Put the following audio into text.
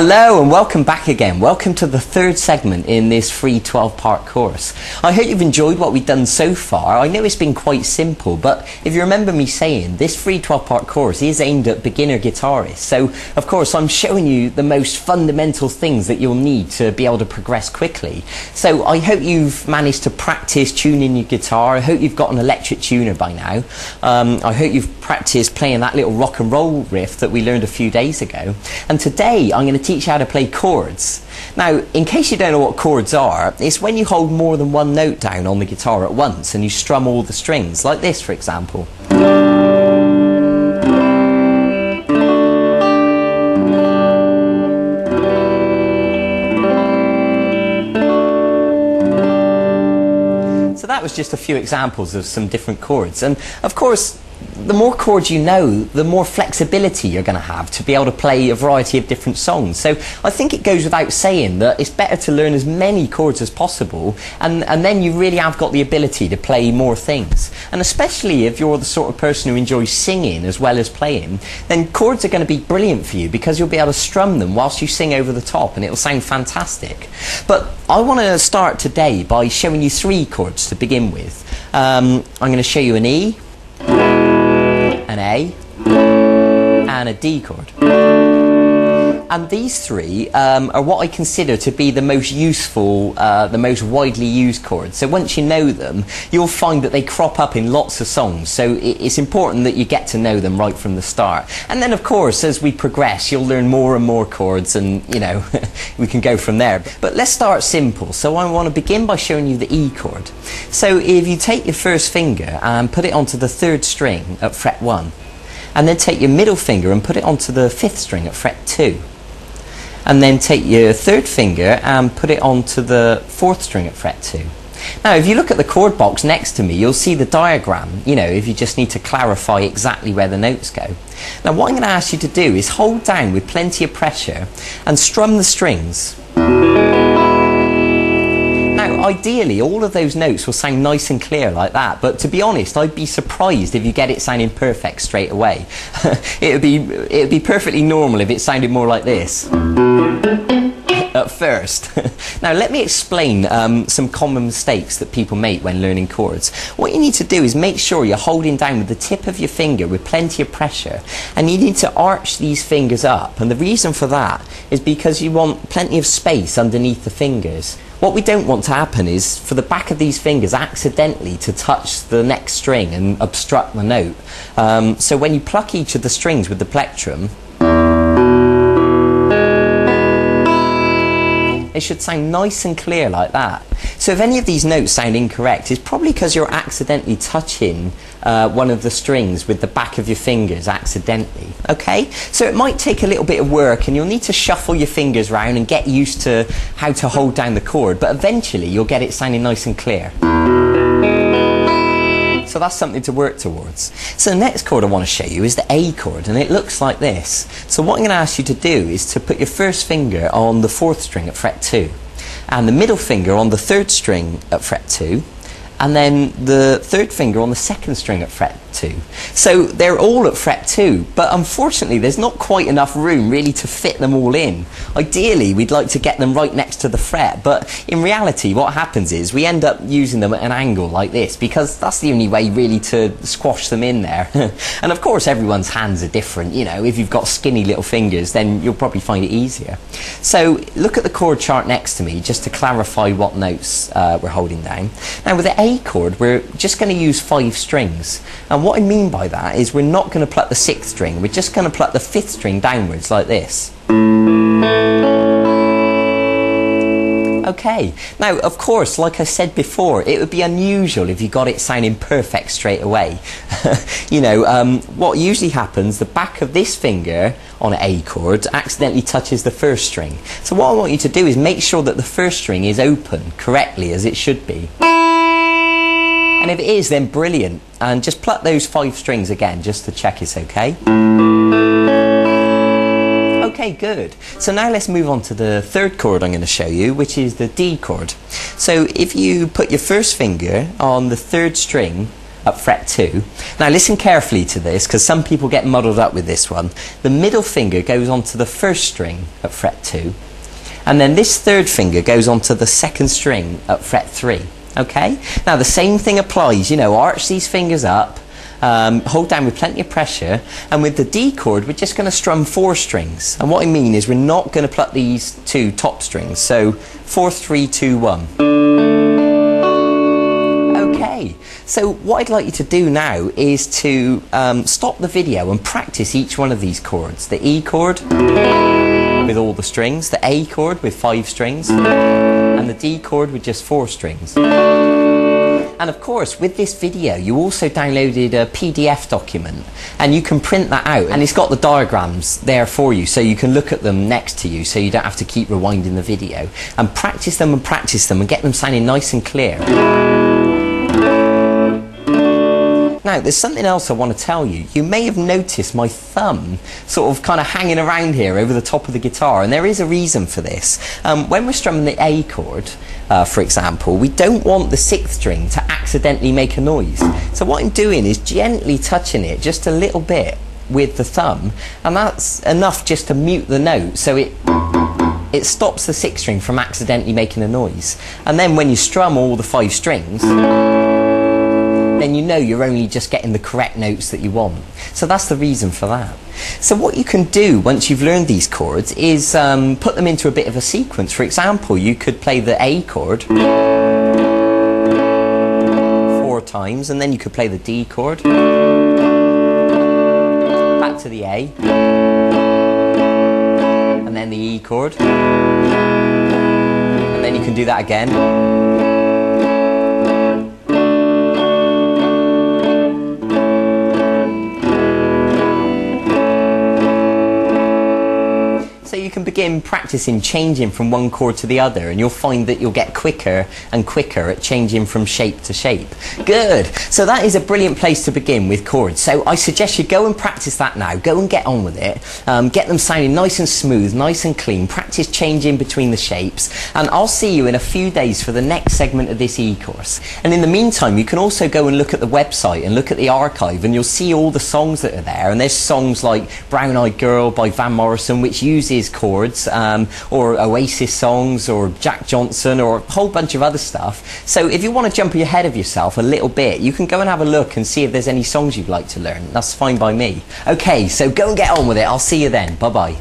Hello and welcome back again. Welcome to the third segment in this free 12-part course. I hope you've enjoyed what we've done so far. I know it's been quite simple, but if you remember me saying, this free 12-part course is aimed at beginner guitarists. So, of course, I'm showing you the most fundamental things that you'll need to be able to progress quickly. So I hope you've managed to practice tuning your guitar. I hope you've got an electric tuner by now. I hope you've practiced playing that little rock and roll riff that we learned a few days ago. And today I'm going to teach you how to play chords. Now, in case you don't know what chords are, it's when you hold more than one note down on the guitar at once and you strum all the strings, like this for example. So that was just a few examples of some different chords, and of course the more chords you know, the more flexibility you're going to have to be able to play a variety of different songs. So I think it goes without saying that it's better to learn as many chords as possible, and then you really have got the ability to play more things. And especially if you're the sort of person who enjoys singing as well as playing, then chords are going to be brilliant for you because you'll be able to strum them whilst you sing over the top and it'll sound fantastic. But I want to start today by showing you three chords to begin with. I'm going to show you an E, an A, and a D chord. And these three are what I consider to be the most useful, the most widely used chords. So once you know them, you'll find that they crop up in lots of songs. So it's important that you get to know them right from the start. And then of course, as we progress, you'll learn more and more chords and, you know, we can go from there. But let's start simple. So I want to begin by showing you the E chord. So if you take your first finger and put it onto the third string at fret 1, and then take your middle finger and put it onto the fifth string at fret 2. And then take your third finger and put it onto the fourth string at fret 2. Now if you look at the chord box next to me, you'll see the diagram, you know, if you just need to clarify exactly where the notes go. Now what I'm going to ask you to do is hold down with plenty of pressure and strum the strings. Now ideally all of those notes will sound nice and clear like that, but to be honest I'd be surprised if you get it sounding perfect straight away. It would be perfectly normal if it sounded more like this at first. Now let me explain some common mistakes that people make when learning chords. What you need to do is make sure you're holding down with the tip of your finger with plenty of pressure, and you need to arch these fingers up, and the reason for that is because you want plenty of space underneath the fingers. What we don't want to happen is for the back of these fingers accidentally to touch the next string and obstruct the note. So when you pluck each of the strings with the plectrum, it should sound nice and clear like that. So if any of these notes sound incorrect, it's probably because you're accidentally touching one of the strings with the back of your fingers accidentally. Okay? So it might take a little bit of work and you'll need to shuffle your fingers around and get used to how to hold down the chord, but eventually you'll get it sounding nice and clear. So that's something to work towards. So the next chord I want to show you is the A chord, and it looks like this. So what I'm going to ask you to do is to put your first finger on the fourth string at fret 2, and the middle finger on the third string at fret 2, and then the third finger on the second string at fret 2. So they're all at fret 2, but unfortunately there's not quite enough room really to fit them all in. Ideally we'd like to get them right next to the fret, but in reality what happens is we end up using them at an angle like this because that's the only way really to squash them in there. And of course everyone's hands are different, you know, if you've got skinny little fingers then you'll probably find it easier. So look at the chord chart next to me just to clarify what notes we're holding down. Now with the A chord we're just going to use 5 strings, and what I mean by that is we're not going to pluck the 6th string, we're just going to pluck the 5th string downwards like this. Okay, now of course, like I said before, it would be unusual if you got it sounding perfect straight away. You know, what usually happens, the back of this finger on an A chord accidentally touches the first string. So what I want you to do is make sure that the first string is open correctly as it should be. And if it is, then brilliant. And just pluck those 5 strings again just to check it's okay. Okay, good. So now let's move on to the third chord I'm going to show you, which is the D chord. So if you put your first finger on the third string at fret 2. Now listen carefully to this, because some people get muddled up with this one. The middle finger goes onto the first string at fret 2, and then this third finger goes onto the second string at fret 3. Okay? Now the same thing applies, you know, arch these fingers up, hold down with plenty of pressure, and with the D chord we're just going to strum 4 strings. And what I mean is we're not going to pluck these 2 top strings. So 4, 3, 2, 1. Okay, so what I'd like you to do now is to stop the video and practice each one of these chords. The E chord with all the strings, the A chord with 5 strings, and the D chord with just 4 strings. And of course, with this video, you also downloaded a PDF document, and you can print that out, and it's got the diagrams there for you, so you can look at them next to you, so you don't have to keep rewinding the video, and practice them and get them sounding nice and clear. Now, there's something else I want to tell you. You may have noticed my thumb sort of kind of hanging around here over the top of the guitar, and there is a reason for this. When we're strumming the A chord, for example, we don't want the 6th string to accidentally make a noise. So what I'm doing is gently touching it just a little bit with the thumb, and that's enough just to mute the note, so it stops the 6th string from accidentally making a noise. And then when you strum all the 5 strings, then you know you're only just getting the correct notes that you want. So that's the reason for that. So what you can do once you've learned these chords is put them into a bit of a sequence. For example, you could play the A chord 4 times, and then you could play the D chord, back to the A, and then the E chord, and then you can do that again. So you can begin practicing changing from one chord to the other, and you'll find that you'll get quicker and quicker at changing from shape to shape. Good! So that is a brilliant place to begin with chords. So I suggest you go and practice that now. Go and get on with it. Get them sounding nice and smooth, nice and clean. Practice changing between the shapes. And I'll see you in a few days for the next segment of this e-course. And in the meantime, you can also go and look at the website and look at the archive, and you'll see all the songs that are there. And there's songs like Brown Eyed Girl by Van Morrison, which uses chords, or Oasis songs, or Jack Johnson, or a whole bunch of other stuff. So if you want to jump ahead of yourself a little bit, you can go and have a look and see if there's any songs you'd like to learn. That's fine by me. Okay, so go and get on with it. I'll see you then. Bye bye.